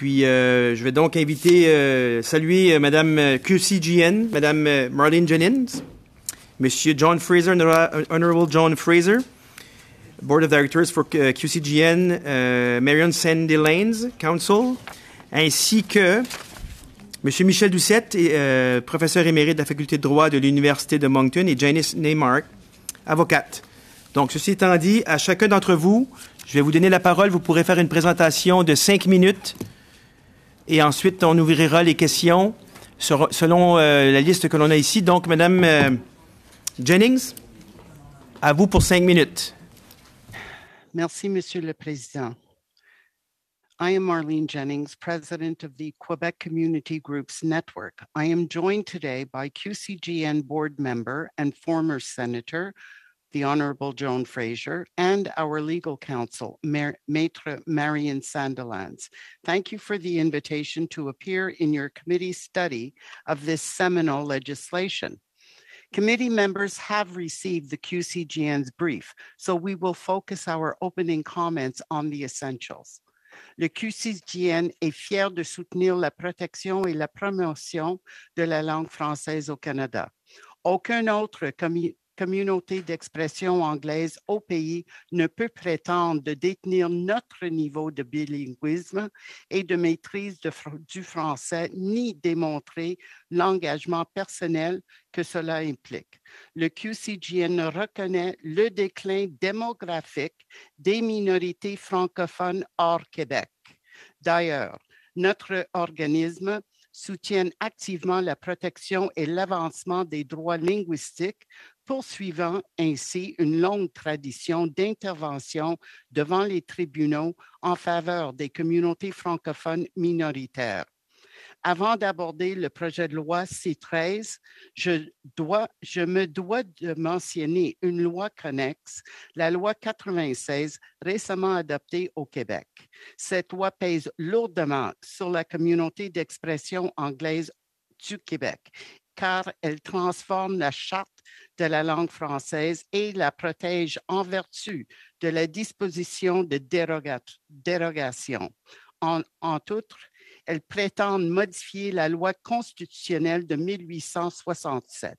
puis, je vais donc saluer Madame QCGN, Madame Marlene Jennings, Monsieur John Fraser, Honorable John Fraser, Board of Directors for QCGN, Marion Sandy Lanes, Council, ainsi que Monsieur Michel Doucette, professeur émérite de la Faculté de droit de l'Université de Moncton, et Janice Neymark, avocate. Donc, ceci étant dit, à chacun d'entre vous, je vais vous donner la parole. Vous pourrez faire une présentation de 5 minutes et ensuite, on ouvrira les questions selon la liste que l'on a ici. Donc, Madame Jennings, à vous pour 5 minutes. Merci, Monsieur le Président. I am Marlene Jennings, President of the Quebec Community Groups Network. I am joined today by QCGN board member and former Senator, the Honorable Joan Fraser, and our legal counsel, Maître Marion Sandilands. Thank you for the invitation to appear in your committee study of this seminal legislation. Committee members have received the QCGN's brief, so we will focus our opening comments on the essentials. Le QCGN est fier de soutenir la protection et la promotion de la langue française au Canada. Aucun autre communauté d'expression anglaise au pays ne peut prétendre de détenir notre niveau de bilinguisme et de maîtrise du français, ni démontrer l'engagement personnel que cela implique. Le QCGN reconnaît le déclin démographique des minorités francophones hors Québec. D'ailleurs, notre organisme soutient activement la protection et l'avancement des droits linguistiques, poursuivant ainsi une longue tradition d'intervention devant les tribunaux en faveur des communautés francophones minoritaires. Avant d'aborder le projet de loi C-13, je me dois de mentionner une loi connexe, la loi 96, récemment adoptée au Québec. Cette loi pèse lourdement sur la communauté d'expression anglaise du Québec, car elle transforme la charte de la langue française et la protège en vertu de la disposition de dérogation. Entre autres, elles prétendent modifier la loi constitutionnelle de 1867.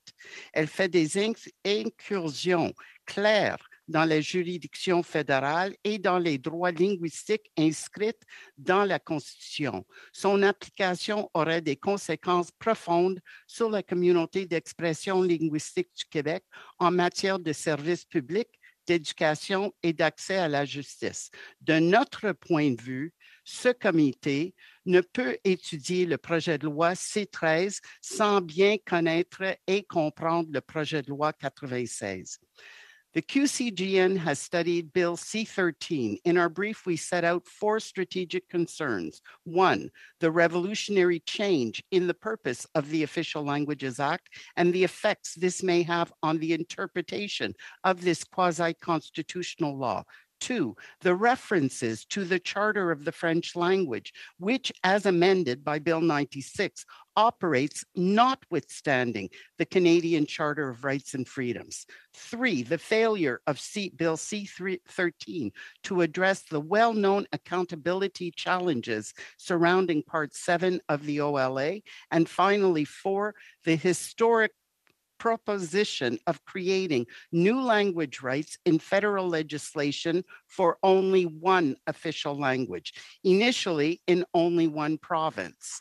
Elle fait des incursions claires dans la juridiction fédérale et dans les droits linguistiques inscrits dans la Constitution. Son application aurait des conséquences profondes sur la communauté d'expression linguistique du Québec en matière de services publics, d'éducation et d'accès à la justice. De notre point de vue, ce comité ne peut étudier le projet de loi C-13 sans bien connaître et comprendre le projet de loi 96. The QCGN has studied Bill C-13. In our brief, we set out 4 strategic concerns. 1, the revolutionary change in the purpose of the Official Languages Act and the effects this may have on the interpretation of this quasi-constitutional law. 2, the references to the Charter of the French Language, which, as amended by Bill 96, operates notwithstanding the Canadian Charter of Rights and Freedoms. 3, the failure of Bill C-13 to address the well-known accountability challenges surrounding Part 7 of the OLA. And finally, 4, the historic proposition of creating new language rights in federal legislation for only one official language, initially in only one province.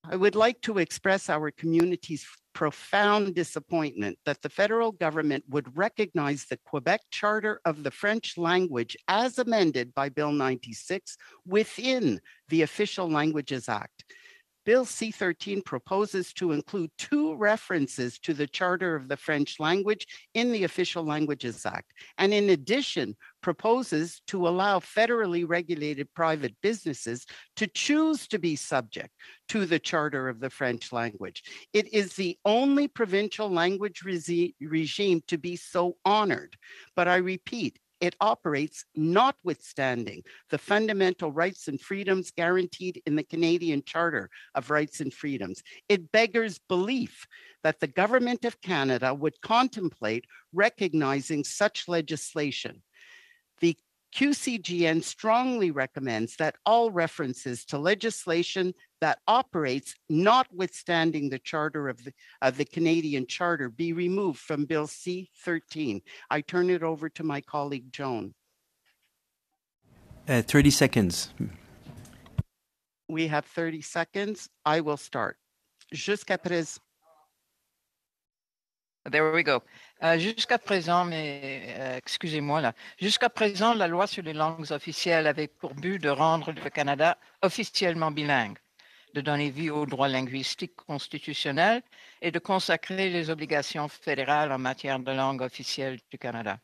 I would like to express our community's profound disappointment that the federal government would recognize the Quebec Charter of the French Language as amended by Bill 96 within the Official Languages Act. Bill C-13 proposes to include 2 references to the Charter of the French Language in the Official Languages Act, and in addition, proposes to allow federally regulated private businesses to choose to be subject to the Charter of the French Language. It is the only provincial language regime to be so honored, but I repeat, it operates notwithstanding the fundamental rights and freedoms guaranteed in the Canadian Charter of Rights and Freedoms. It beggars belief that the Government of Canada would contemplate recognizing such legislation. The QCGN strongly recommends that all references to legislation that operates notwithstanding the charter of the Canadian Charter be removed from Bill C-13. I turn it over to my colleague, Joan. 30 seconds. We have 30 seconds. I will start. Jusqu'à présent. There we go. Jusqu'à présent, excusez-moi là. Jusqu'à présent, la loi sur les langues officielles avait pour but de rendre le Canada officiellement bilingue, de donner vie aux droits linguistiques constitutionnels et de consacrer les obligations fédérales en matière de langue officielle du Canada.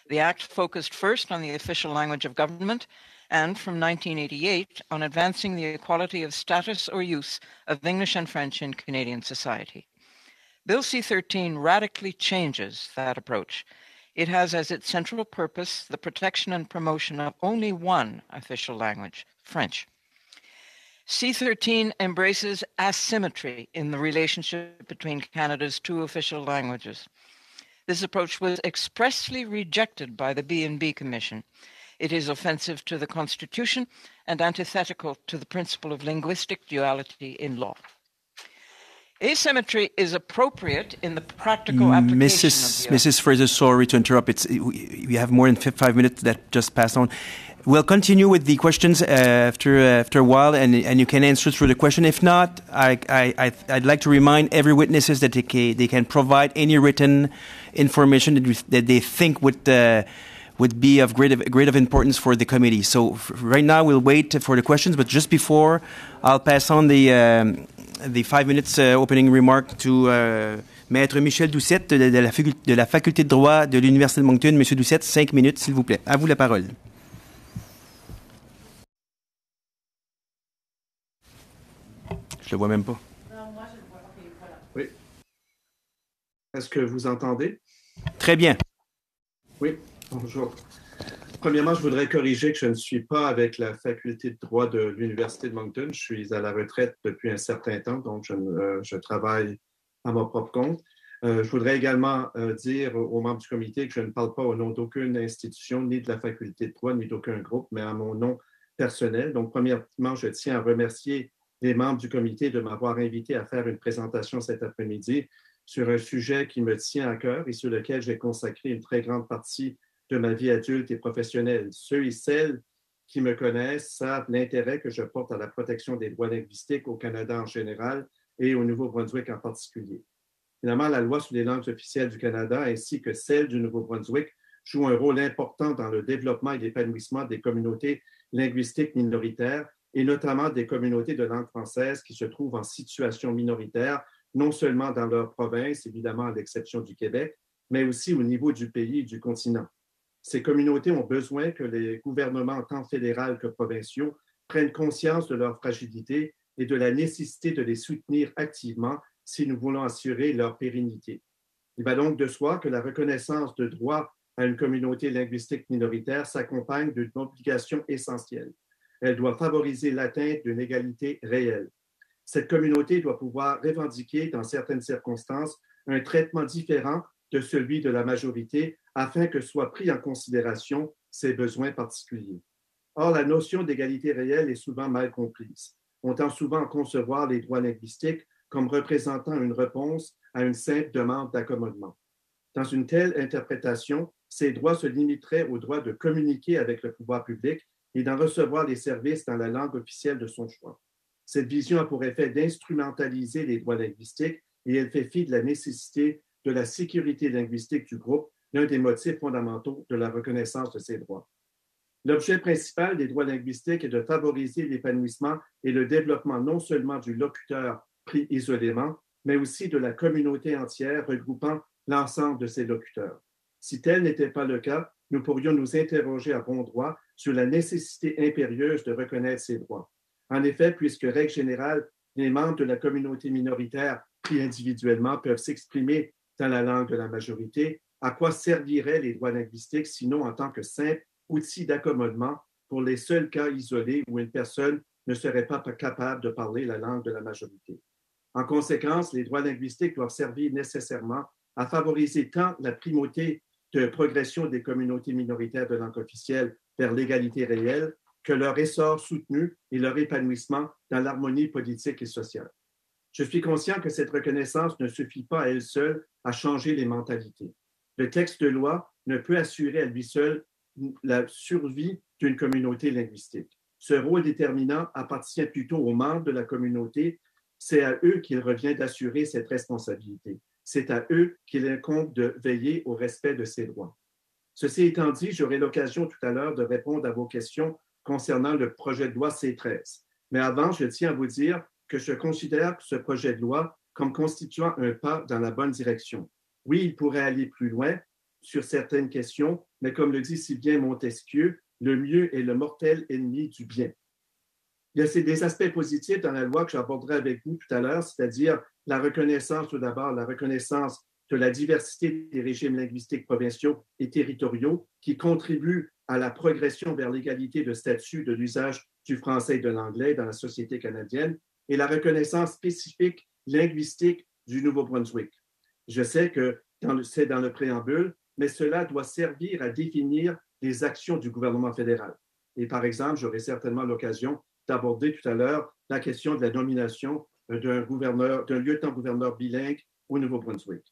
The Act focused first on the official language of government and from 1988 on advancing the equality of status or use of English and French in Canadian society. Bill C-13 radically changes that approach. It has as its central purpose the protection and promotion of only one official language, French. C-13 embraces asymmetry in the relationship between Canada's two official languages. This approach was expressly rejected by the B&B Commission. It is offensive to the Constitution and antithetical to the principle of linguistic duality in law. Asymmetry is appropriate in the practical application Mrs. Fraser, sorry to interrupt. We have more than 5 minutes that just passed on. We'll continue with the questions after a while, and you can answer through the question. If not, I'd like to remind every witnesses that they can provide any written information that they think would be of great importance for the committee. So right now we'll wait for the questions, but just before, I'll pass on the 5 minutes opening remark to Maître Michel Doucette de la Faculté de droit de l'Université de Moncton. Monsieur Doucette, 5 minutes, s'il vous plaît. À vous la parole. Je le vois même pas. Non, moi je le vois. OK, voilà. Oui. Est-ce que vous entendez? Très bien. Oui, bonjour. Premièrement, je voudrais corriger que je ne suis pas avec la faculté de droit de l'Université de Moncton. Je suis à la retraite depuis un certain temps, donc je travaille à mon propre compte. Je voudrais également dire aux membres du comité que je ne parle pas au nom d'aucune institution, ni de la faculté de droit, ni d'aucun groupe, mais à mon nom personnel. Donc, premièrement, je tiens à remercier les membres du comité de m'avoir invité à faire une présentation cet après-midi sur un sujet qui me tient à cœur et sur lequel j'ai consacré une très grande partie de ma vie adulte et professionnelle. Ceux et celles qui me connaissent savent l'intérêt que je porte à la protection des droits linguistiques au Canada en général et au Nouveau-Brunswick en particulier. Finalement, la loi sur les langues officielles du Canada ainsi que celle du Nouveau-Brunswick jouent un rôle important dans le développement et l'épanouissement des communautés linguistiques minoritaires et notamment des communautés de langue française qui se trouvent en situation minoritaire, non seulement dans leur province, évidemment à l'exception du Québec, mais aussi au niveau du pays et du continent. Ces communautés ont besoin que les gouvernements, tant fédéraux que provinciaux, prennent conscience de leur fragilité et de la nécessité de les soutenir activement si nous voulons assurer leur pérennité. Il va donc de soi que la reconnaissance de droit à une communauté linguistique minoritaire s'accompagne d'une obligation essentielle. Elle doit favoriser l'atteinte d'une égalité réelle. Cette communauté doit pouvoir revendiquer, dans certaines circonstances, un traitement différent de celui de la majorité afin que soient pris en considération ses besoins particuliers. Or, la notion d'égalité réelle est souvent mal comprise. On tend souvent à concevoir les droits linguistiques comme représentant une réponse à une simple demande d'accommodement. Dans une telle interprétation, ces droits se limiteraient au droit de communiquer avec le pouvoir public et d'en recevoir les services dans la langue officielle de son choix. Cette vision a pour effet d'instrumentaliser les droits linguistiques et elle fait fi de la nécessité de la sécurité linguistique du groupe, l'un des motifs fondamentaux de la reconnaissance de ces droits. L'objet principal des droits linguistiques est de favoriser l'épanouissement et le développement non seulement du locuteur pris isolément, mais aussi de la communauté entière regroupant l'ensemble de ces locuteurs. Si tel n'était pas le cas, nous pourrions nous interroger à bon droit sur la nécessité impérieuse de reconnaître ces droits. En effet, puisque, règle générale, les membres de la communauté minoritaire pris individuellement peuvent s'exprimer dans la langue de la majorité, à quoi serviraient les droits linguistiques sinon en tant que simple outil d'accommodement pour les seuls cas isolés où une personne ne serait pas capable de parler la langue de la majorité. En conséquence, les droits linguistiques doivent servir nécessairement à favoriser tant la primauté de progression des communautés minoritaires de langue officielle vers l'égalité réelle que leur essor soutenu et leur épanouissement dans l'harmonie politique et sociale. Je suis conscient que cette reconnaissance ne suffit pas à elle seule à changer les mentalités. Le texte de loi ne peut assurer à lui seul la survie d'une communauté linguistique. Ce rôle déterminant appartient plutôt aux membres de la communauté. C'est à eux qu'il revient d'assurer cette responsabilité. C'est à eux qu'il incombe de veiller au respect de ces droits. Ceci étant dit, j'aurai l'occasion tout à l'heure de répondre à vos questions concernant le projet de loi C13. Mais avant, je tiens à vous dire que je considère ce projet de loi comme constituant un pas dans la bonne direction. Oui, il pourrait aller plus loin sur certaines questions, mais comme le dit si bien Montesquieu, le mieux est le mortel ennemi du bien. Il y a des aspects positifs dans la loi que j'aborderai avec vous tout à l'heure, c'est-à-dire la reconnaissance, tout d'abord, la reconnaissance de la diversité des régimes linguistiques provinciaux et territoriaux qui contribuent à la progression vers l'égalité de statut de l'usage du français et de l'anglais dans la société canadienne et la reconnaissance spécifique linguistique du Nouveau-Brunswick. Je sais que c'est dans le préambule, mais cela doit servir à définir les actions du gouvernement fédéral. Et par exemple, j'aurai certainement l'occasion d'aborder tout à l'heure la question de la nomination d'un lieutenant-gouverneur bilingue au Nouveau-Brunswick.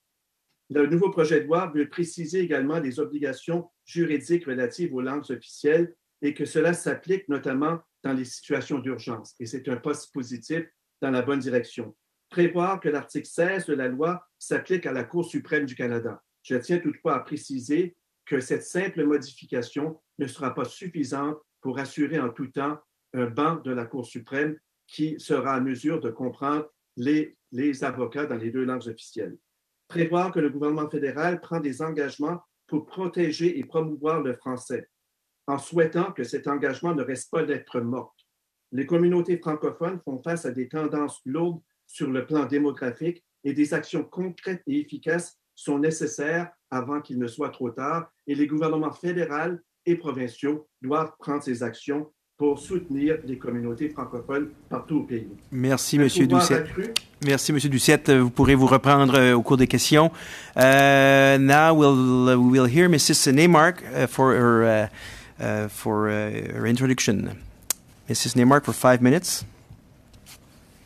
Le nouveau projet de loi veut préciser également les obligations juridiques relatives aux langues officielles et que cela s'applique notamment dans les situations d'urgence. Et c'est un pas positif dans la bonne direction. Prévoir que l'article 16 de la loi s'applique à la Cour suprême du Canada. Je tiens toutefois à préciser que cette simple modification ne sera pas suffisante pour assurer en tout temps un banc de la Cour suprême qui sera à mesure de comprendre les avocats dans les deux langues officielles. Prévoir que le gouvernement fédéral prend des engagements pour protéger et promouvoir le français, en souhaitant que cet engagement ne reste pas lettre morte. Les communautés francophones font face à des tendances lourdes sur le plan démographique et des actions concrètes et efficaces sont nécessaires avant qu'il ne soit trop tard et les gouvernements fédéraux et provinciaux doivent prendre ces actions pour soutenir les communautés francophones partout au pays. Merci, M. Doucette. Merci, M. Doucette. Vous pourrez vous reprendre au cours des questions. Now we'll hear Mrs. Neymark for her introduction. Mrs. Neymark for 5 minutes.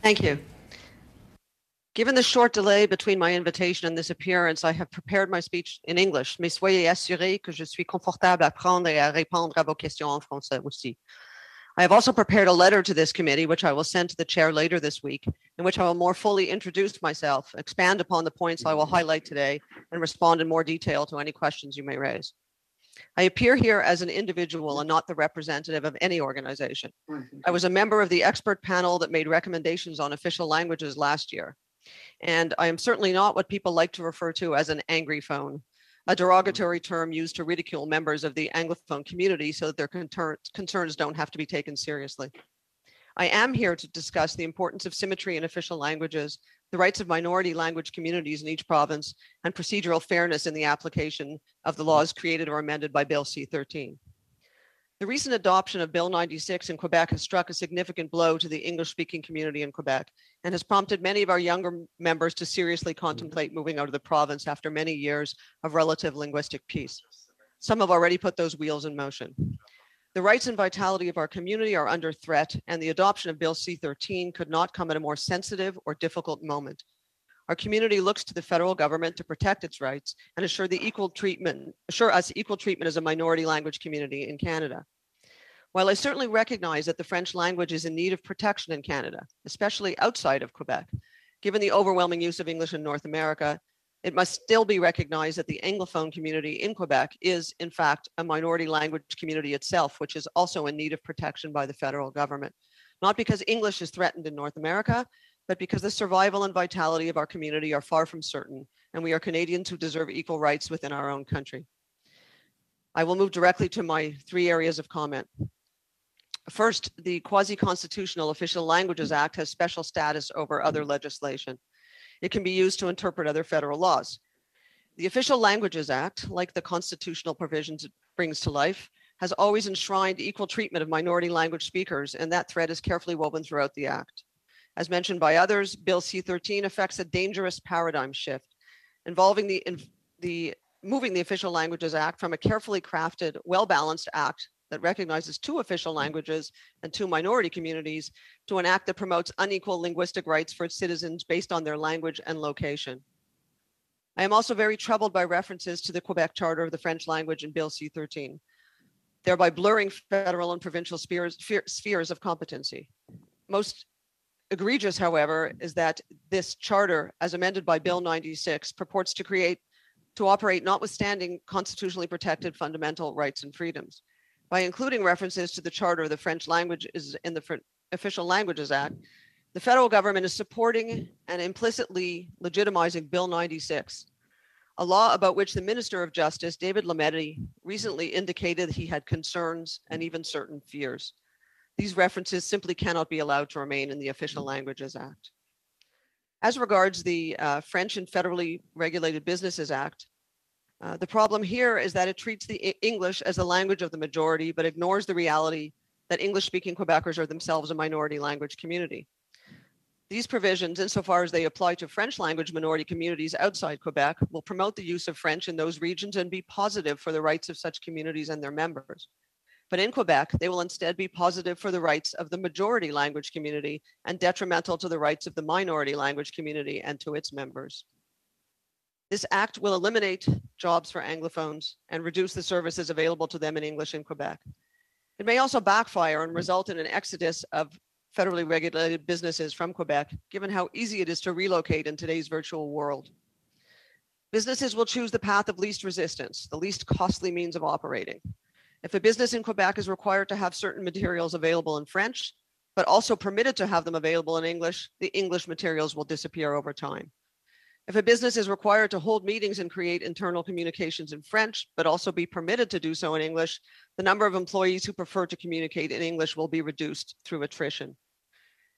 Thank you. Given the short delay between my invitation and this appearance, I have prepared my speech in English, mais soyez assurés que je suis confortable à prendre et à répondre à vos questions en français aussi. I have also prepared a letter to this committee, which I will send to the chair later this week, in which I will more fully introduce myself, expand upon the points I will highlight today, and respond in more detail to any questions you may raise. I appear here as an individual and not the representative of any organization. I was a member of the expert panel that made recommendations on official languages last year. And I am certainly not what people like to refer to as an angry phone, a derogatory term used to ridicule members of the Anglophone community so that their concerns don't have to be taken seriously. I am here to discuss the importance of symmetry in official languages, the rights of minority language communities in each province, and procedural fairness in the application of the laws created or amended by Bill C-13. The recent adoption of Bill 96 in Quebec has struck a significant blow to the English-speaking community in Quebec and has prompted many of our younger members to seriously contemplate moving out of the province after many years of relative linguistic peace. Some have already put those wheels in motion. The rights and vitality of our community are under threat, and the adoption of Bill C-13 could not come at a more sensitive or difficult moment. Our community looks to the federal government to protect its rights and assure us equal treatment as a minority language community in Canada. While I certainly recognize that the French language is in need of protection in Canada, especially outside of Quebec, given the overwhelming use of English in North America, it must still be recognized that the Anglophone community in Quebec is, in fact, a minority language community itself, which is also in need of protection by the federal government. Not because English is threatened in North America, but because the survival and vitality of our community are far from certain, and we are Canadians who deserve equal rights within our own country. I will move directly to my 3 areas of comment. First, the Quasi-Constitutional Official Languages Act has special status over other legislation. It can be used to interpret other federal laws. The Official Languages Act, like the constitutional provisions it brings to life, has always enshrined equal treatment of minority language speakers, and that thread is carefully woven throughout the Act. As mentioned by others, Bill C-13 affects a dangerous paradigm shift involving the moving the Official Languages Act from a carefully crafted, well-balanced act that recognizes 2 official languages and 2 minority communities to an act that promotes unequal linguistic rights for its citizens based on their language and location. I am also very troubled by references to the Quebec Charter of the French language in Bill C-13, thereby blurring federal and provincial spheres of competency. Most egregious, however, is that this charter, as amended by Bill 96, purports to operate notwithstanding constitutionally protected fundamental rights and freedoms. By including references to the Charter of the French language in the Official Languages Act, the federal government is supporting and implicitly legitimizing Bill 96, a law about which the Minister of Justice, David Lametti, recently indicated he had concerns and even certain fears. These references simply cannot be allowed to remain in the Official Languages Act. As regards the French and Federally Regulated Businesses Act, the problem here is that it treats the English as the language of the majority, but ignores the reality that English-speaking Quebecers are themselves a minority language community. These provisions, insofar as they apply to French language minority communities outside Quebec, will promote the use of French in those regions and be positive for the rights of such communities and their members. But in Quebec, they will instead be positive for the rights of the majority language community and detrimental to the rights of the minority language community and to its members. This act will eliminate jobs for Anglophones and reduce the services available to them in English in Quebec. It may also backfire and result in an exodus of federally regulated businesses from Quebec, given how easy it is to relocate in today's virtual world. Businesses will choose the path of least resistance, the least costly means of operating. If a business in Quebec is required to have certain materials available in French, but also permitted to have them available in English, the English materials will disappear over time. If a business is required to hold meetings and create internal communications in French, but also be permitted to do so in English, the number of employees who prefer to communicate in English will be reduced through attrition.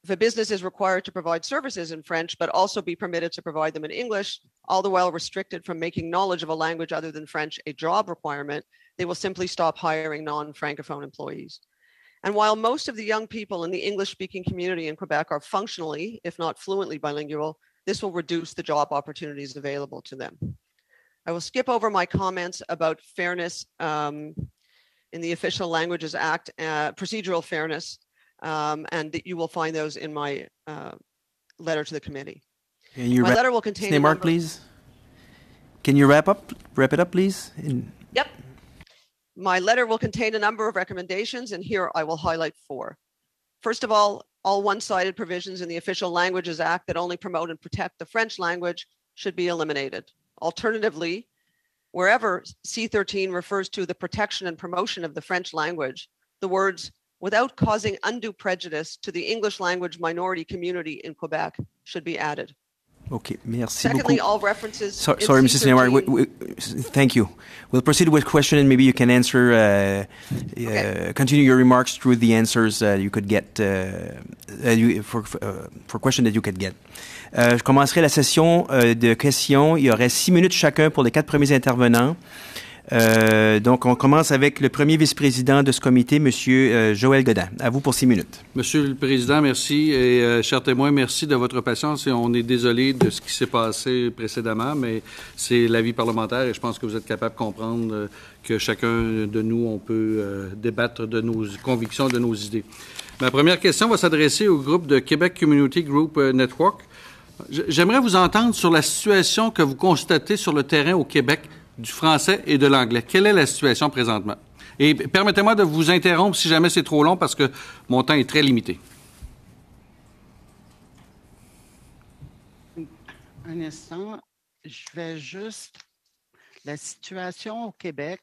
If a business is required to provide services in French, but also be permitted to provide them in English, all the while restricted from making knowledge of a language other than French a job requirement, they will simply stop hiring non-Francophone employees. And while most of the young people in the English-speaking community in Quebec are functionally, if not fluently bilingual, this will reduce the job opportunities available to them. I will skip over my comments about fairness in the Official Languages Act, procedural fairness, and that you will find those in my letter to the committee. My letter will contain Mark, please. Can you wrap it up, please? Yep. My letter will contain a number of recommendations, and here I will highlight 4. First of all one-sided provisions in the Official Languages Act that only promote and protect the French language should be eliminated. Alternatively, wherever C-13 refers to the protection and promotion of the French language, the words "without causing undue prejudice to the English language minority community in Quebec" should be added. Okay, merci Secondly, beaucoup. all references. Sorry, Mrs. Sinamar. Thank you. We'll proceed with question, and maybe you can answer. Continue your remarks through the answers you could get for question that you could get. Je commencerai la session de questions. Il y aurait 6 minutes chacun pour les 4 premiers intervenants. Donc, on commence avec le premier vice-président de ce comité, M. Joël Godin. À vous pour 6 minutes. Monsieur le Président, merci. Et chers témoins, merci de votre patience. Et on est désolé de ce qui s'est passé précédemment, mais c'est la vie parlementaire et je pense que vous êtes capable de comprendre que chacun de nous, on peut débattre de nos convictions, de nos idées. Ma première question va s'adresser au groupe de Québec Community Group Network. J'aimerais vous entendre sur la situation que vous constatez sur le terrain au Québec du français et de l'anglais. Quelle est la situation présentement? Et permettez-moi de vous interrompre si jamais c'est trop long parce que mon temps est très limité. Un instant, je vais juste... La situation au Québec,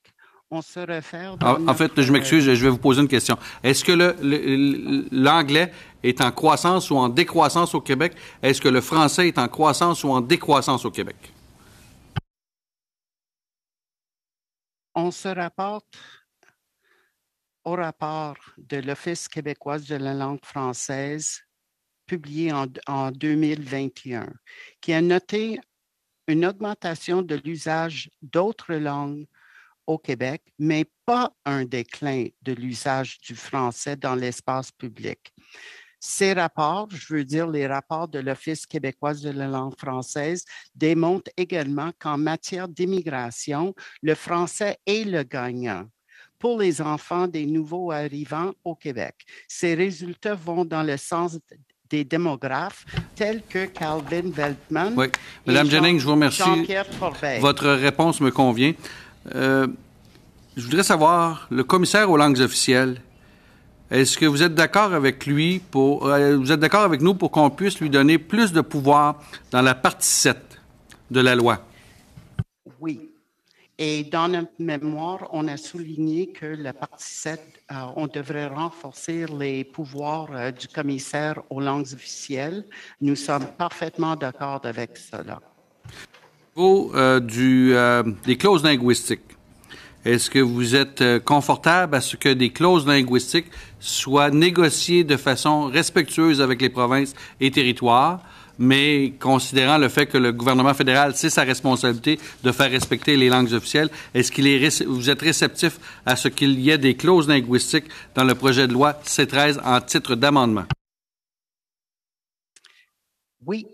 on se réfère... En fait, je m'excuse, je vais vous poser une question. Est-ce que l'anglais est en croissance ou en décroissance au Québec? Est-ce que le français est en croissance ou en décroissance au Québec? On se rapporte au rapport de l'Office québécois de la langue française publié en 2021, qui a noté une augmentation de l'usage d'autres langues au Québec, mais pas un déclin de l'usage du français dans l'espace public. Ces rapports, je veux dire les rapports de l'Office québécois de la langue française, démontrent également qu'en matière d'immigration, le français est le gagnant pour les enfants des nouveaux arrivants au Québec. Ces résultats vont dans le sens des démographes tels que Calvin Veltman. Oui. Madame Jennings, je vous remercie. Jean-Pierre Corbeil. Votre réponse me convient. Je voudrais savoir, le commissaire aux langues officielles, est-ce que vous êtes d'accord avec lui vous êtes d'accord avec nous pour qu'on puisse lui donner plus de pouvoir dans la partie 7 de la loi? Oui. Et dans notre mémoire, on a souligné que la partie 7, on devrait renforcer les pouvoirs du commissaire aux langues officielles. Nous sommes parfaitement d'accord avec cela. Au niveau des clauses linguistiques, est-ce que vous êtes confortable à ce que des clauses linguistiques soient négociées de façon respectueuse avec les provinces et territoires, mais considérant le fait que le gouvernement fédéral, c'est sa responsabilité de faire respecter les langues officielles, est-ce que vous êtes réceptif à ce qu'il y ait des clauses linguistiques dans le projet de loi C-13 en titre d'amendement? Oui.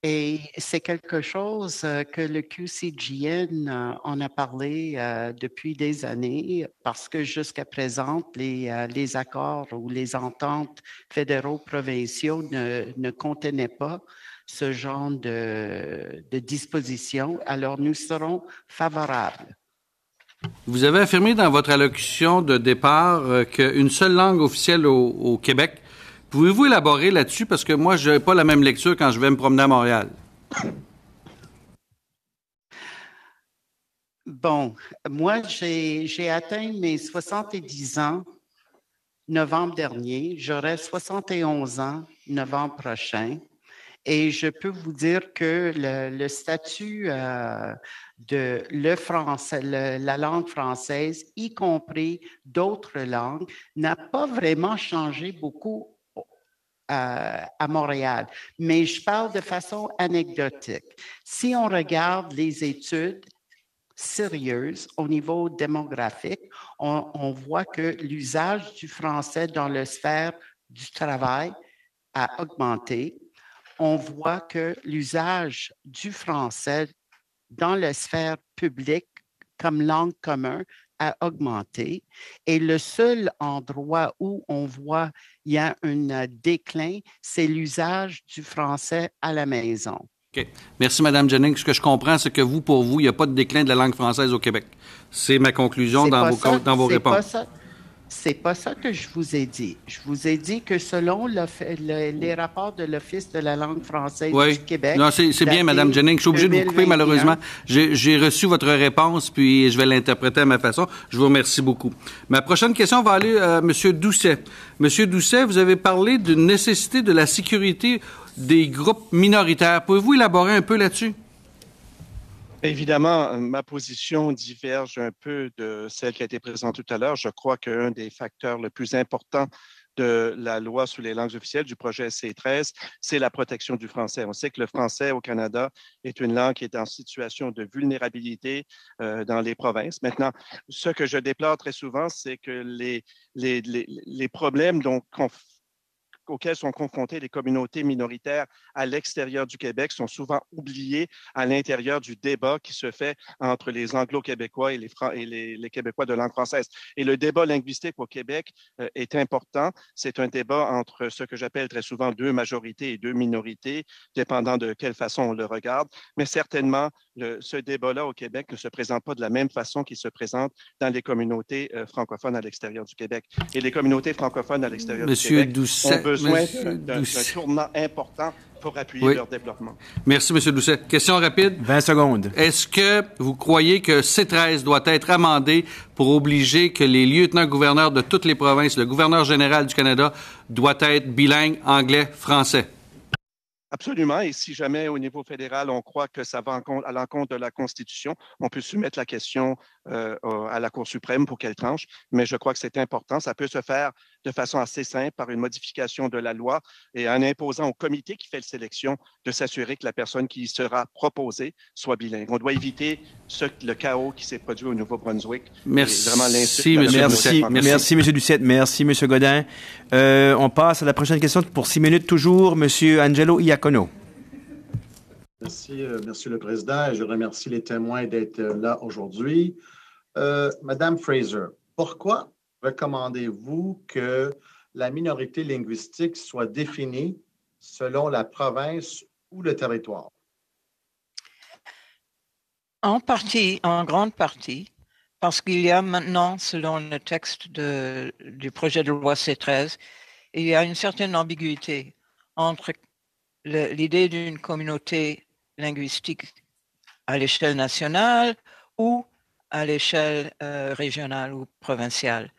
Et c'est quelque chose que le QCGN en a parlé depuis des années parce que jusqu'à présent, les accords ou les ententes fédéraux provinciaux ne contenaient pas ce genre de dispositions. Alors, nous serons favorables. Vous avez affirmé dans votre allocution de départ qu'une seule langue officielle au Québec. Pouvez-vous élaborer là-dessus? Parce que moi, je n'ai pas la même lecture quand je vais me promener à Montréal. Bon, moi, j'ai atteint mes 70 ans novembre dernier. J'aurai 71 ans novembre prochain. Et je peux vous dire que le statut de le français, la langue française, y compris d'autres langues, n'a pas vraiment changé beaucoup à Montréal. Mais je parle de façon anecdotique. Si on regarde les études sérieuses au niveau démographique, on voit que l'usage du français dans la sphère du travail a augmenté. On voit que l'usage du français dans la sphère publique comme langue commune a augmenté. Et le seul endroit où on voit il y a un déclin, c'est l'usage du français à la maison. OK. Merci, Mme Jennings. Ce que je comprends, c'est que pour vous, il n'y a pas de déclin de la langue française au Québec. C'est ma conclusion dans vos réponses. C'est pas ça que je vous ai dit. Je vous ai dit que selon les rapports de l'Office de la langue française du Québec... Non, c'est bien, Mme Jennings. Je suis obligé de vous couper, malheureusement. J'ai reçu votre réponse, puis je vais l'interpréter à ma façon. Je vous remercie beaucoup. Ma prochaine question va aller à M. Doucet. M. Doucet, vous avez parlé d'une nécessité de la sécurité des groupes minoritaires. Pouvez-vous élaborer un peu là-dessus? Évidemment, ma position diverge un peu de celle qui a été présentée tout à l'heure. Je crois qu'un des facteurs le plus importants de la loi sur les langues officielles du projet C-13, c'est la protection du français. On sait que le français au Canada est une langue qui est en situation de vulnérabilité dans les provinces. Maintenant, ce que je déplore très souvent, c'est que les problèmes auxquels sont confrontées les communautés minoritaires à l'extérieur du Québec sont souvent oubliés à l'intérieur du débat qui se fait entre les Anglo-Québécois et les Québécois de langue française. Et le débat linguistique au Québec est important. C'est un débat entre ce que j'appelle très souvent deux majorités et deux minorités, dépendant de quelle façon on le regarde. Mais certainement, ce débat-là au Québec ne se présente pas de la même façon qu'il se présente dans les communautés francophones à l'extérieur du Québec. Et les communautés francophones à l'extérieur du Québec ont besoin d'un tournant important pour appuyer leur développement. Merci, M. Doucet. Question rapide. 20 secondes. Est-ce que vous croyez que C-13 doit être amendé pour obliger que les lieutenants-gouverneurs de toutes les provinces, le gouverneur général du Canada, doit être bilingue anglais-français? Absolument. Et si jamais au niveau fédéral, on croit que ça va à l'encontre de la Constitution, on peut soumettre la question à la Cour suprême pour qu'elle tranche, mais je crois que c'est important. Ça peut se faire de façon assez simple par une modification de la loi et en imposant au comité qui fait la sélection de s'assurer que la personne qui sera proposée soit bilingue. On doit éviter le chaos qui s'est produit au Nouveau-Brunswick. Merci, M. Merci, merci, M. Ducette. Merci, M. Godin. On passe à la prochaine question pour 6 minutes toujours. M. Angelo Iacono. Merci, Monsieur le Président. Et je remercie les témoins d'être là aujourd'hui. Madame Fraser, pourquoi recommandez-vous que la minorité linguistique soit définie selon la province ou le territoire? En grande partie, parce qu'il y a maintenant, selon le texte du projet de loi C13, il y a une certaine ambiguïté entre l'idée d'une communauté linguistique à l'échelle nationale ou à l'échelle régionale ou provinciale.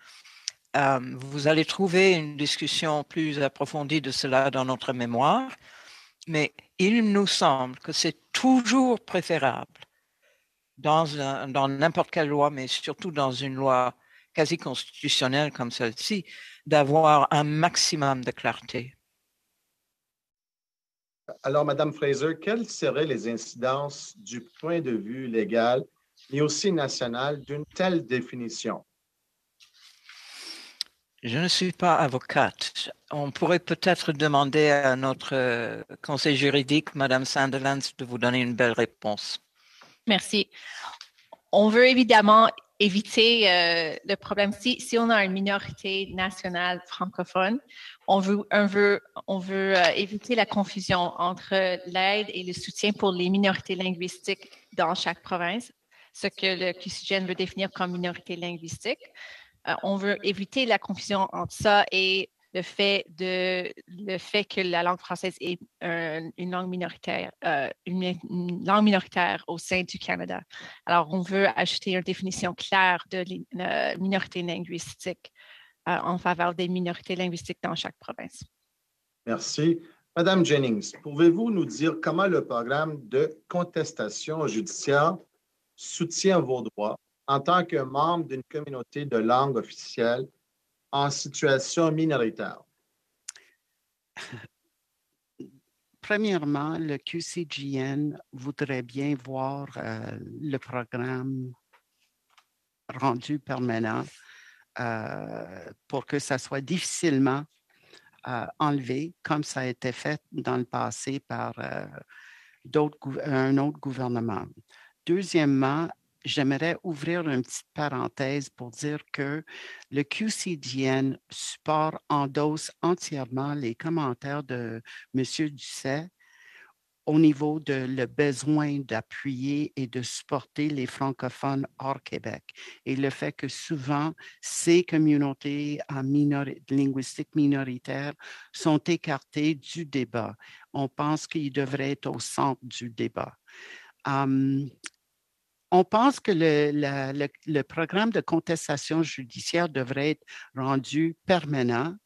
Vous allez trouver une discussion plus approfondie de cela dans notre mémoire, mais il nous semble que c'est toujours préférable dans n'importe quelle loi, mais surtout dans une loi quasi constitutionnelle comme celle-ci, d'avoir un maximum de clarté. Alors, Madame Fraser, quelles seraient les incidences du point de vue légal, mais aussi national, d'une telle définition? Je ne suis pas avocate. On pourrait peut-être demander à notre conseil juridique, Madame Sanderlands, de vous donner une belle réponse. Merci. On veut évidemment éviter le problème. Si on a une minorité nationale francophone, on veut éviter la confusion entre l'aide et le soutien pour les minorités linguistiques dans chaque province, ce que le QCGN veut définir comme minorité linguistique. On veut éviter la confusion entre ça et le fait que la langue française est une langue minoritaire, au sein du Canada. Alors, on veut ajouter une définition claire de minorité linguistique en faveur des minorités linguistiques dans chaque province. Merci. Madame Jennings, pouvez-vous nous dire comment le programme de contestation judiciaire soutient vos droits en tant que membre d'une communauté de langue officielle en situation minoritaire? Premièrement, le QCGN voudrait bien voir le programme rendu permanent pour que ça soit difficilement enlevé, comme ça a été fait dans le passé par un autre gouvernement. Deuxièmement, j'aimerais ouvrir une petite parenthèse pour dire que le QCGN endosse entièrement les commentaires de M. Ducet au niveau de le besoin d'appuyer et de supporter les francophones hors Québec et le fait que souvent, ces communautés linguistiques minoritaires sont écartées du débat. On pense qu'ils devraient être au centre du débat. On pense que le programme de contestation judiciaire devrait être rendu permanent,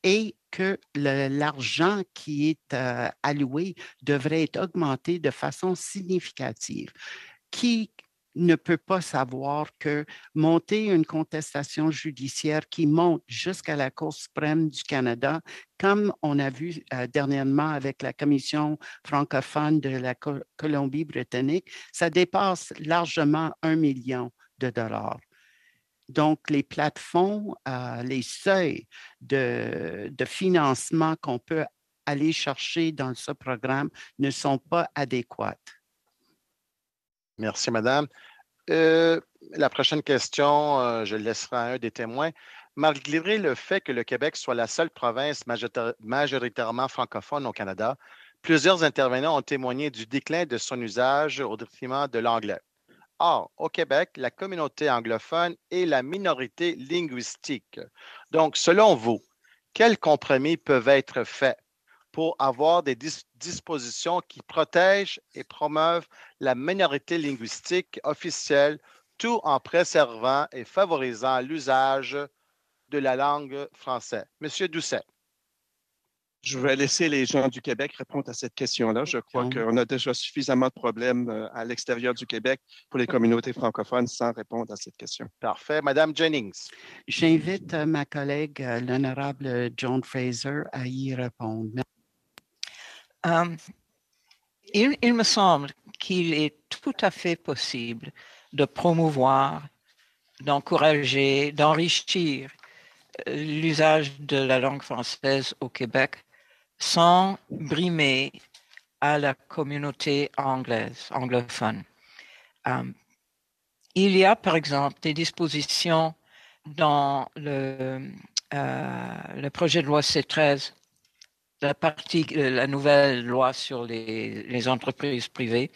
et que l'argent qui est alloué devrait être augmenté de façon significative. Qui ne peut pas savoir que monter une contestation judiciaire qui monte jusqu'à la Cour suprême du Canada, comme on a vu dernièrement avec la Commission francophone de la Colombie-Britannique, ça dépasse largement 1 million de dollars. Donc, les plafonds, les seuils de financement qu'on peut aller chercher dans ce programme ne sont pas adéquats. Merci, Madame. La prochaine question, je laisserai à un des témoins. Malgré le fait que le Québec soit la seule province majoritairement francophone au Canada, plusieurs intervenants ont témoigné du déclin de son usage au détriment de l'anglais. Or, au Québec, la communauté anglophone est la minorité linguistique. Donc, selon vous, quels compromis peuvent être faits pour avoir des dispositions qui protègent et promeuvent la minorité linguistique officielle, tout en préservant et favorisant l'usage de la langue française? Monsieur Doucet. Je vais laisser les gens du Québec répondre à cette question-là. Je crois qu'on a déjà suffisamment de problèmes à l'extérieur du Québec pour les communautés francophones sans répondre à cette question. Parfait. Madame Jennings. J'invite ma collègue, l'honorable John Fraser, à y répondre. Il me semble qu'il est tout à fait possible de promouvoir, d'encourager, d'enrichir l'usage de la langue française au Québec sans brimer à la communauté anglophone. Il y a, par exemple, des dispositions dans le projet de loi C13, la nouvelle loi sur les entreprises privées,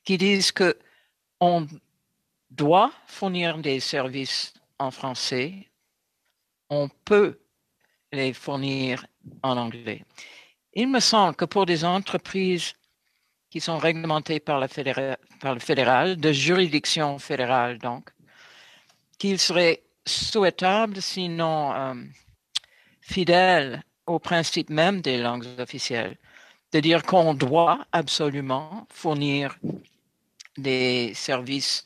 qui disent qu'on doit fournir des services en français, on peut les fournir en anglais. Il me semble que pour des entreprises qui sont réglementées par le fédéral, de juridiction fédérale donc, qu'il serait souhaitable, sinon fidèle au principe même des langues officielles, de dire qu'on doit absolument fournir des services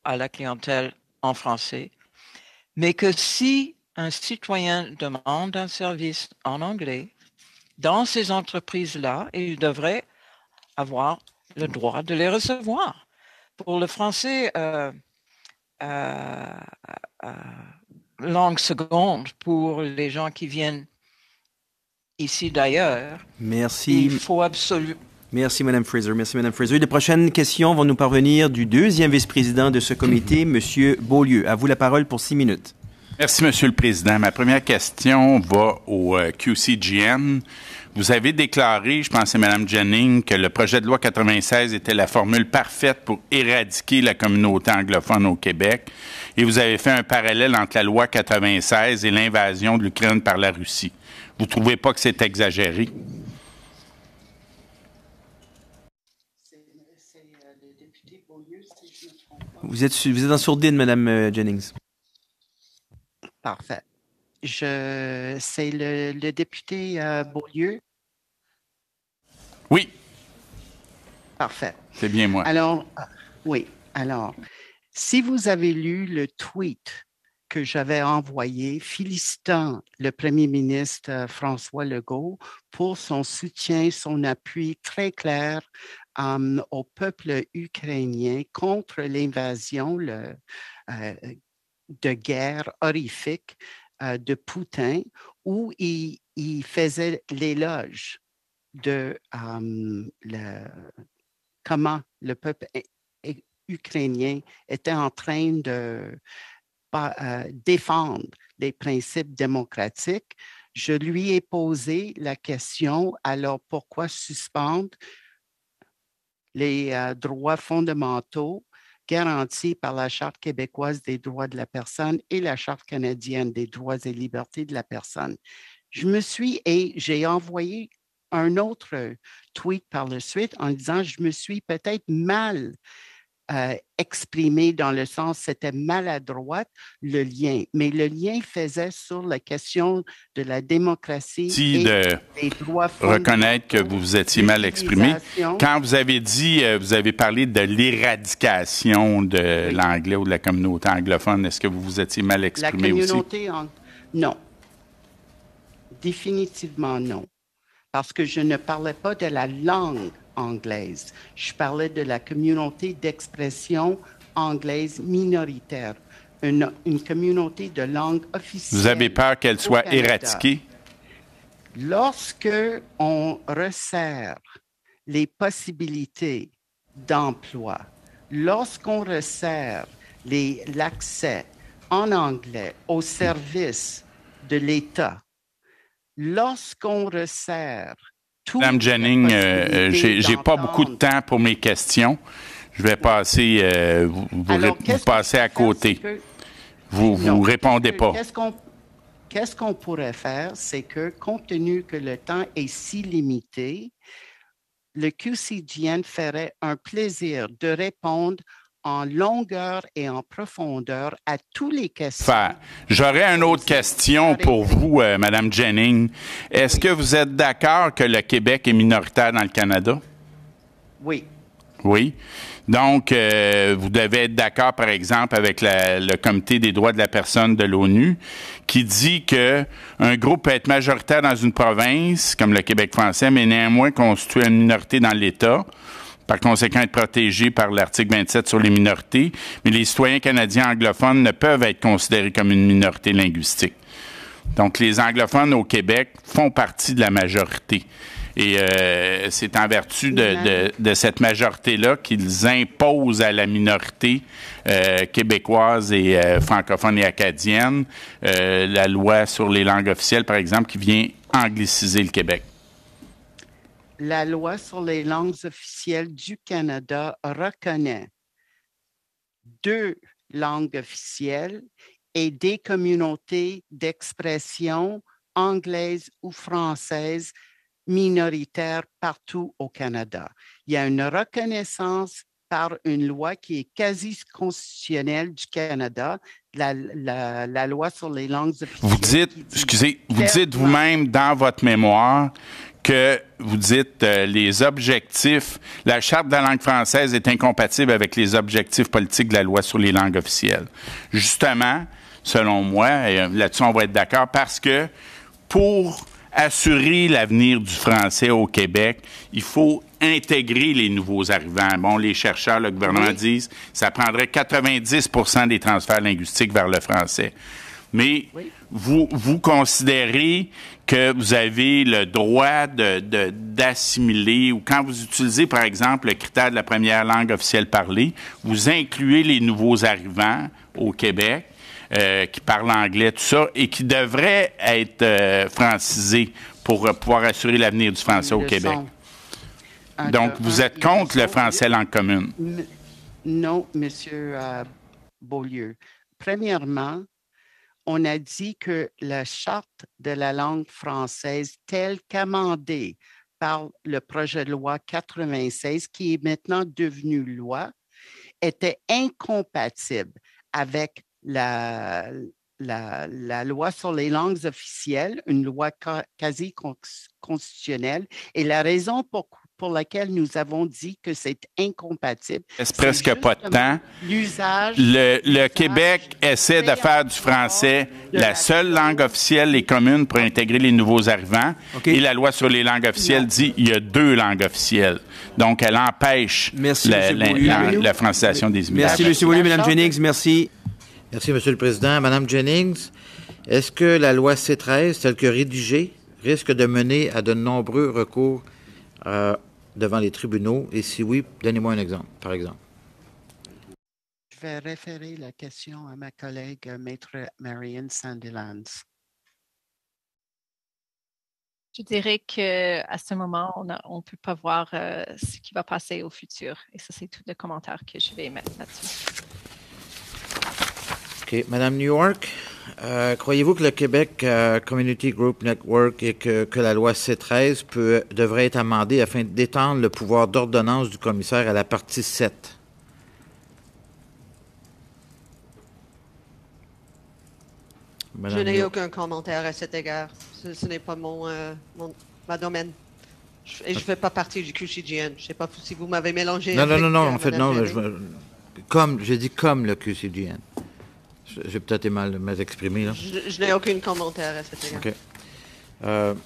à la clientèle en français, mais que si un citoyen demande un service en anglais, dans ces entreprises-là, il devrait avoir le droit de les recevoir. Pour le français, langue seconde, pour les gens qui viennent ici d'ailleurs, Merci. il faut absolument... Merci, Mme Fraser. Merci, Mme Fraser. Les prochaines questions vont nous parvenir du deuxième vice-président de ce comité, M. Beaulieu. À vous la parole pour 6 minutes. Merci, Monsieur le Président. Ma première question va au QCGN. Vous avez déclaré, je pense que c'est Mme Jennings, que le projet de loi 96 était la formule parfaite pour éradiquer la communauté anglophone au Québec. Et vous avez fait un parallèle entre la loi 96 et l'invasion de l'Ukraine par la Russie. Vous ne trouvez pas que c'est exagéré? Vous êtes en sourdine, Mme Jennings. Parfait. C'est le député Beaulieu? Oui. Parfait. C'est bien moi. Alors, oui. Alors, si vous avez lu le tweet que j'avais envoyé félicitant le premier ministre François Legault pour son soutien, son appui très clair au peuple ukrainien contre l'invasion de guerre horrifique de Poutine, où il faisait l'éloge de comment le peuple ukrainien était en train de défendre les principes démocratiques. Je lui ai posé la question, alors pourquoi suspendre les droits fondamentaux garantis par la Charte québécoise des droits de la personne et la Charte canadienne des droits et libertés de la personne. J'ai envoyé un autre tweet par la suite en disant, je me suis peut-être mal exprimé dans le sens, c'était maladroit le lien, mais le lien faisait sur la question de la démocratie et des droits fondamentaux. Reconnaître que vous vous étiez mal exprimé. Quand vous avez dit, vous avez parlé de l'éradication de l'anglais ou de la communauté anglophone, est-ce que vous vous étiez mal exprimé aussi? Non. Définitivement non. Parce que je ne parlais pas de la langue anglaise. Je parlais de la communauté d'expression anglaise minoritaire, une communauté de langue officielle. Vous avez peur qu'elle soit éradiquée? Lorsque on resserre les possibilités d'emploi, lorsqu'on resserre l'accès en anglais aux services de l'État, lorsqu'on resserre Mme Jennings, j'ai pas beaucoup de temps pour mes questions. Je vais passer, vous passez à côté. Vous répondez pas. Qu'est-ce qu'on pourrait faire, c'est que, compte tenu que le temps est si limité, le QCGN ferait un plaisir de répondre en longueur et en profondeur à tous les questions. J'aurais une autre question pour vous, Mme Jennings. Est-ce que vous êtes d'accord que le Québec est minoritaire dans le Canada? Oui. Oui. Donc, vous devez être d'accord, par exemple, avec le Comité des droits de la personne de l'ONU, qui dit que un groupe peut être majoritaire dans une province, comme le Québec français, mais néanmoins constituer une minorité dans l'État. Par conséquent, être protégé par l'article 27 sur les minorités, mais les citoyens canadiens anglophones ne peuvent être considérés comme une minorité linguistique. Donc, les anglophones au Québec font partie de la majorité. Et c'est en vertu de cette majorité-là qu'ils imposent à la minorité québécoise et francophone et acadienne la loi sur les langues officielles, par exemple, qui vient angliciser le Québec. La loi sur les langues officielles du Canada reconnaît 2 langues officielles et des communautés d'expression anglaise ou française minoritaires partout au Canada. Il y a une reconnaissance par une loi qui est quasi constitutionnelle du Canada, la loi sur les langues officielles. Vous dites vous-même dans votre mémoire que vous dites les objectifs, la Charte de la langue française est incompatible avec les objectifs politiques de la loi sur les langues officielles. Justement, selon moi, et là-dessus on va être d'accord, parce que pour assurer l'avenir du français au Québec, il faut intégrer les nouveaux arrivants. Bon, les chercheurs, le gouvernement disent que ça prendrait 90% des transferts linguistiques vers le français. Mais vous considérez que vous avez le droit d'assimiler, ou quand vous utilisez, par exemple, le critère de la première langue officielle parlée, vous incluez les nouveaux arrivants au Québec, qui parlent anglais, tout ça, et qui devraient être francisés pour pouvoir assurer l'avenir du français au Québec. Donc, vous êtes contre le français langue commune? Non, M. Beaulieu. Premièrement, on a dit que la Charte de la langue française telle qu'amendée par le projet de loi 96, qui est maintenant devenu loi, était incompatible avec la loi sur les langues officielles, une loi quasi constitutionnelle, et la raison pour laquelle nous avons dit que c'est incompatible. C'est presque pas de temps. Le Québec essaie de faire du français la seule langue officielle et commune pour intégrer les nouveaux arrivants. Et la loi sur les langues officielles dit qu'il y a 2 langues officielles. Donc, elle empêche la francisation des immigrants. Merci, M. Beaulieu. Mme Jennings, merci. Merci, M. le Président. Mme Jennings, est-ce que la loi C-13, telle que rédigée, risque de mener à de nombreux recours devant les tribunaux? Et si oui, donnez-moi un exemple, par exemple. Je vais référer la question à ma collègue, Maître Marianne Sandilands. Je dirais qu'à ce moment, on ne peut pas voir ce qui va passer au futur. Et ça, c'est tout le commentaire que je vais mettre là-dessus. OK. Madame New York, croyez-vous que le Québec Community Group Network et que la loi C-13 devrait être amendée afin d'étendre le pouvoir d'ordonnance du commissaire à la partie 7? Je n'ai aucun commentaire à cet égard. Ce n'est pas ma domaine. Je ne fais pas partie du QCGN. Je ne sais pas si vous m'avez mélangé. Non. En fait, non. J'ai dit comme le QCGN. J'ai peut-être mal exprimé, là. Je n'ai aucun commentaire à cet égard. OK.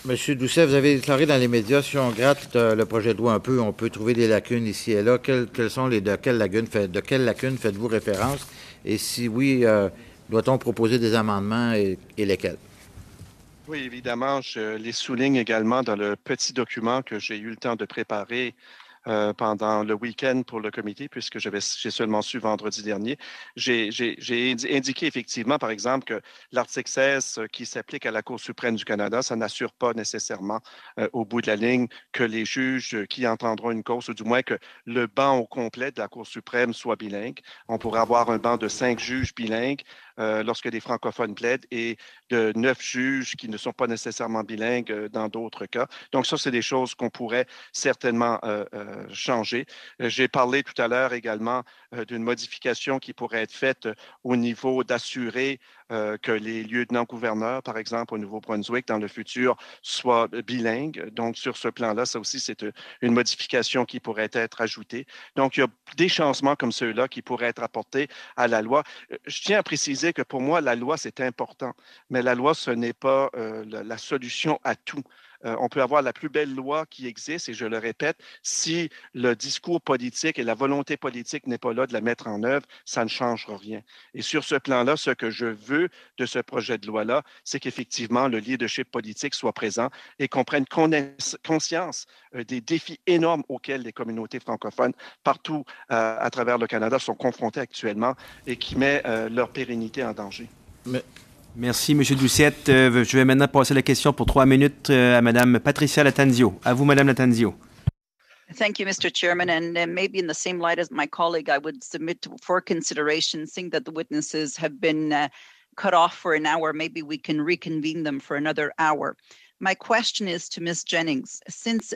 Monsieur Doucet, vous avez déclaré dans les médias, si on gratte le projet de loi un peu, on peut trouver des lacunes ici et là. De quelles lacunes faites-vous référence? Et si oui, doit-on proposer des amendements et lesquels? Oui, évidemment, je les souligne également dans le petit document que j'ai eu le temps de préparer pendant le week-end pour le comité, puisque j'ai seulement su vendredi dernier. J'ai indiqué effectivement, par exemple, que l'article 16 qui s'applique à la Cour suprême du Canada, ça n'assure pas nécessairement au bout de la ligne que les juges qui entendront une cause, ou du moins que le banc au complet de la Cour suprême soit bilingue. On pourrait avoir un banc de 5 juges bilingues. lorsque des francophones plaident et de 9 juges qui ne sont pas nécessairement bilingues dans d'autres cas. Donc, ça, c'est des choses qu'on pourrait certainement changer. J'ai parlé tout à l'heure également d'une modification qui pourrait être faite au niveau d'assurer que les lieutenants-gouverneurs, par exemple, au Nouveau-Brunswick, dans le futur, soient bilingues. Donc, sur ce plan-là, ça aussi, c'est une modification qui pourrait être ajoutée. Donc, il y a des changements comme ceux-là qui pourraient être apportés à la loi. Je tiens à préciser que pour moi, la loi, c'est important, mais la loi, ce n'est pas la solution à tout. On peut avoir la plus belle loi qui existe, et je le répète, si le discours politique et la volonté politique n'est pas là de la mettre en œuvre, ça ne changera rien. Et sur ce plan-là, ce que je veux de ce projet de loi-là, c'est qu'effectivement, le leadership politique soit présent et qu'on prenne conscience des défis énormes auxquels les communautés francophones partout à travers le Canada sont confrontées actuellement et qui met leur pérennité en danger. Merci, M. Doucette. Je vais maintenant passer la question pour 3 minutes à Mme Patricia Lattanzio. À vous, Mme Lattanzio. Thank you, Mr. Chairman. And maybe in the same light as my colleague, I would submit for consideration, seeing that the witnesses have been cut off for an hour, maybe we can reconvene them for another hour. My question is to Ms. Jennings. Since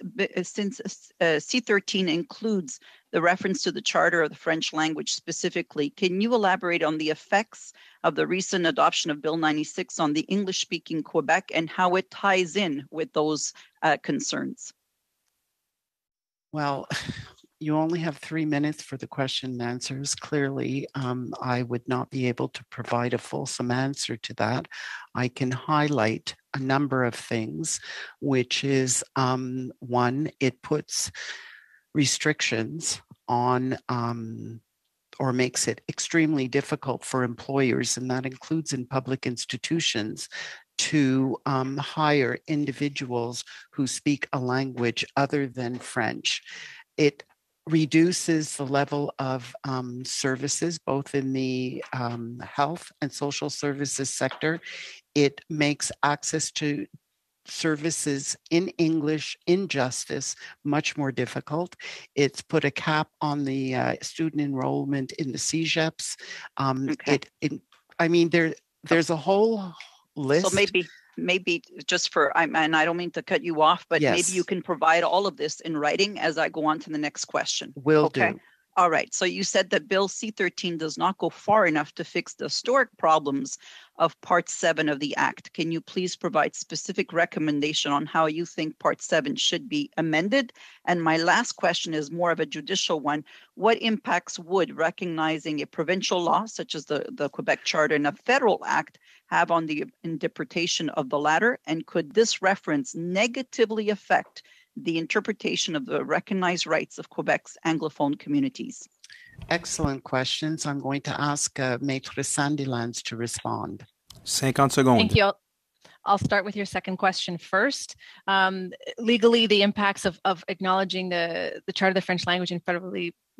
C13 includes the reference to the Charter of the French language specifically, can you elaborate on the effects of the recent adoption of Bill 96 on the English-speaking Quebec and how it ties in with those concerns? Well, you only have 3 minutes for the question and answers. Clearly, I would not be able to provide a fulsome answer to that. I can highlight a number of things, which is one, it puts restrictions on or makes it extremely difficult for employers, and that includes in public institutions, to hire individuals who speak a language other than French. It reduces the level of services, both in the health and social services sector. It makes access to services in English, in justice, much more difficult. It's put a cap on the student enrollment in the CEGEPs. There's a whole list. So maybe just for, and I don't mean to cut you off, but maybe you can provide all of this in writing as I go on to the next question. Will do. All right. So you said that Bill C13 does not go far enough to fix the historic problems of Part 7 of the Act. Can you please provide specific recommendation on how you think Part 7 should be amended? And my last question is more of a judicial one. What impacts would recognizing a provincial law, such as the Quebec Charter, and a federal act have on the interpretation of the latter? And could this reference negatively affect the interpretation of the recognized rights of Quebec's Anglophone communities? Excellent questions. I'm going to ask Maître Sandilands to respond. 50 secondes. Thank you. I'll start with your second question first. Legally, the impacts of acknowledging the Charter of the French language in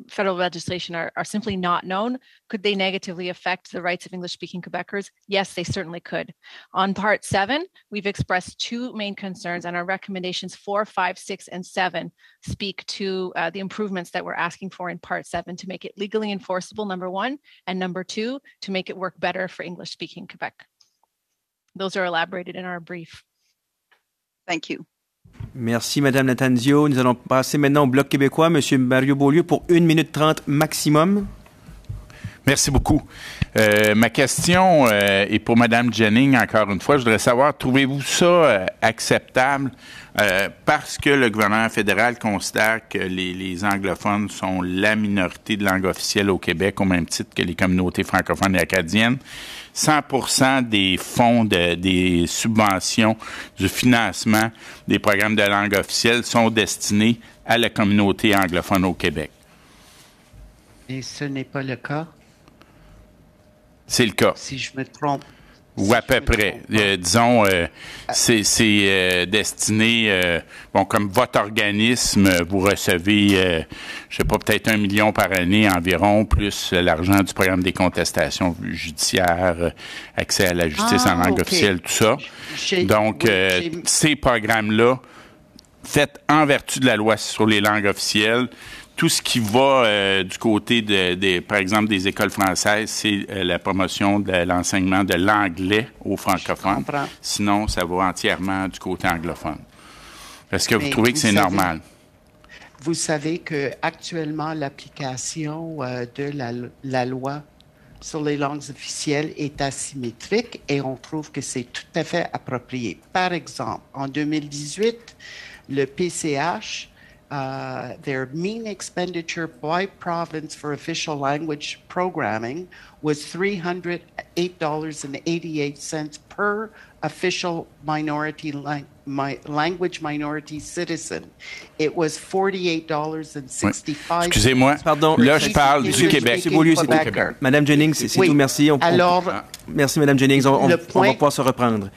federal legislation are simply not known. Could they negatively affect the rights of English-speaking Quebecers? Yes, they certainly could. On Part 7, we've expressed 2 main concerns, and our recommendations 4, 5, 6, and 7 speak to the improvements that we're asking for in Part 7 to make it legally enforceable, number 1, and number 2, to make it work better for English-speaking Quebec. Those are elaborated in our brief. Thank you. Merci, Mme Lattanzio. Nous allons passer maintenant au Bloc québécois. M. Mario Beaulieu, pour 1 minute 30 maximum. Merci beaucoup. Ma question est pour Mme Jennings, encore une fois. Je voudrais savoir, trouvez-vous ça acceptable parce que le gouvernement fédéral considère que les anglophones sont la minorité de langue officielle au Québec, au même titre que les communautés francophones et acadiennes? 100% des fonds, des subventions, du financement des programmes de langue officielle sont destinés à la communauté anglophone au Québec. Et ce n'est pas le cas? C'est le cas. Si je me trompe. Ou à peu près. Disons, c'est destiné, comme votre organisme, vous recevez, je sais pas, peut-être 1 million par année environ, plus l'argent du programme des contestations judiciaires, accès à la justice en langue officielle, tout ça. Donc, ces programmes-là, faits en vertu de la loi sur les langues officielles, tout ce qui va du côté, par exemple, des écoles françaises, c'est la promotion de l'enseignement de l'anglais aux francophones. Sinon, ça va entièrement du côté anglophone. Est-ce que vous trouvez que c'est normal? Vous savez qu'actuellement, l'application de la loi sur les langues officielles est asymétrique et on trouve que c'est tout à fait approprié. Par exemple, en 2018, le PCH, their mean expenditure by province for official language programming was $308.88 per official language minority citizen. It was $48.65. Oui. Excusez-moi. Pardon. Là, je parle du Québec. C'est Beaulieu, c'est Québec. Madame Jennings, c'est tout. Merci. Merci, Madame Jennings. On va pouvoir se reprendre.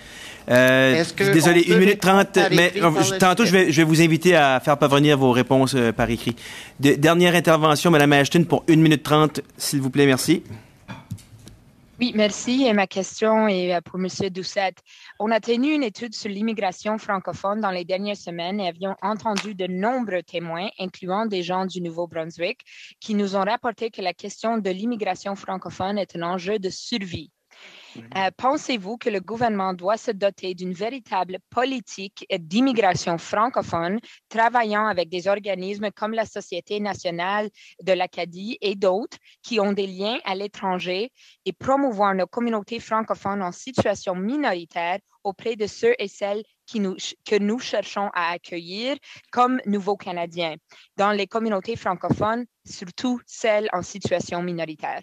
Désolé, 1 minute 30, mais tantôt, je vais vous inviter à faire parvenir vos réponses par écrit. Dernière intervention, Madame Ashton, pour 1 minute 30, s'il vous plaît, merci. Oui, merci. Et ma question est pour M. Doucette. On a tenu une étude sur l'immigration francophone dans les dernières semaines et avions entendu de nombreux témoins, incluant des gens du Nouveau-Brunswick, qui nous ont rapporté que la question de l'immigration francophone est un enjeu de survie. Pensez-vous que le gouvernement doit se doter d'une véritable politique d'immigration francophone, travaillant avec des organismes comme la Société nationale de l'Acadie et d'autres qui ont des liens à l'étranger et promouvoir nos communautés francophones en situation minoritaire auprès de ceux et celles que nous cherchons à accueillir comme nouveaux Canadiens dans les communautés francophones, surtout celles en situation minoritaire?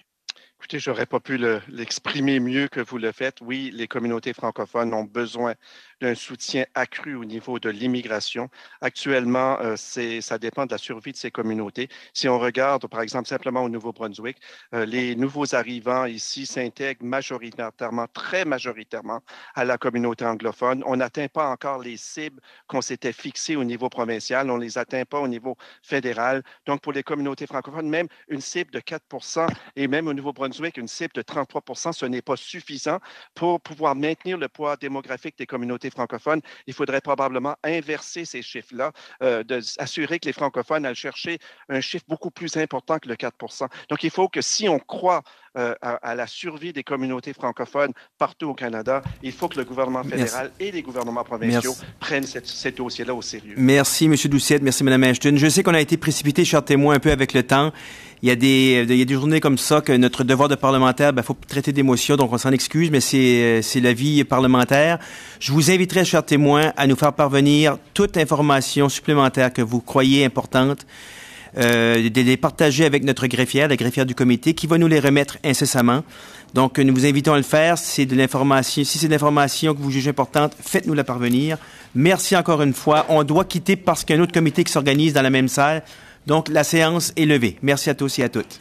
Écoutez, je n'aurais pas pu l'exprimer mieux que vous le faites. Oui, les communautés francophones ont besoin d'un soutien accru au niveau de l'immigration. Actuellement, ça dépend de la survie de ces communautés. Si on regarde, par exemple, simplement au Nouveau-Brunswick, les nouveaux arrivants ici s'intègrent majoritairement, très majoritairement, à la communauté anglophone. On n'atteint pas encore les cibles qu'on s'était fixées au niveau provincial. On ne les atteint pas au niveau fédéral. Donc, pour les communautés francophones, même une cible de 4 et même au Nouveau-Brunswick, une cible de 33 %, ce n'est pas suffisant pour pouvoir maintenir le poids démographique des communautés francophones. Il faudrait probablement inverser ces chiffres-là, assurer que les francophones aillent chercher un chiffre beaucoup plus important que le 4 %. Donc, il faut que si on croit à la survie des communautés francophones partout au Canada, il faut que le gouvernement fédéral et les gouvernements provinciaux prennent ces dossiers-là au sérieux. Merci, M. Doucette. Merci, Mme Ashton. Je sais qu'on a été précipité, chers témoins, un peu avec le temps. Il y a des journées comme ça que notre devoir de parlementaire, faut traiter d'émotions, donc on s'en excuse, mais c'est la vie parlementaire. Je vous inviterai, chers témoins, à nous faire parvenir toute information supplémentaire que vous croyez importante, de les partager avec notre greffière, la greffière du comité, qui va nous les remettre incessamment. Donc, nous vous invitons à le faire. Si c'est de l'information que vous jugez importante, faites-nous la parvenir. Merci encore une fois. On doit quitter parce qu'il y a un autre comité qui s'organise dans la même salle. Donc, la séance est levée. Merci à tous et à toutes.